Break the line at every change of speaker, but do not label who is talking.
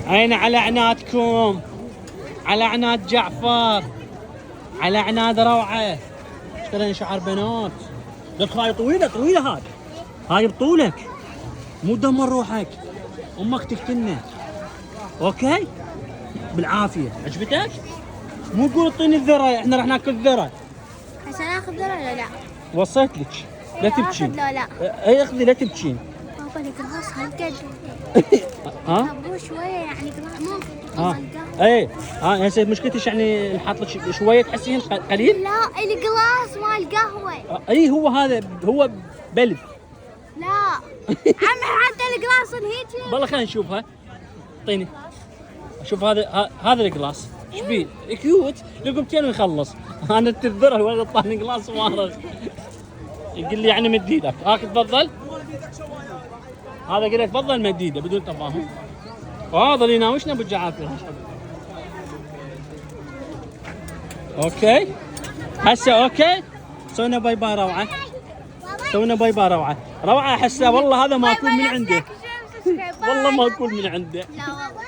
عين على عنادكم، على عناد جعفر، على عناد روعه. اشترينا شعر بنات. لك هاي طويله طويله، هاي بطولك، مو تدمر روحك، امك تقتلنا. اوكي بالعافيه. عجبتك؟ مو تقول اعطيني الذره، احنا راح ناكل ذره.
عشان اخذ ذره ولا لا؟
وصيت لك لا تبكين.
اخذ لا لا.
اي اخذي لا تبكين.
بابا القلاص هالقد.
ها؟
مو شويه يعني قلاص مو
اي هسه مشكلتك يعني نحط لك شويه تحسين قليل؟
لا القلاص مال القهوه.
اي هو هذا هو بلد.
لا عمي حتى القلاص هيك.
والله خلينا نشوفها. اعطيني شوف هذا القلاص ايش بيه؟ كيوت لقمتين ونخلص. انا التذره الولد طاني قلاص فارغ. يقول لي يعني مد ايدك هاك تفضل. هذا قال تفضل مد ايده بدون تفاهم. وهذا اللي يناوشنا بالجعافر. اوكي هسه اوكي سوينا باي باي روعه. سوينا باي باي روعه. روعه احسه والله هذا ماكول من عنده. والله ماكول من عنده.
لا والله.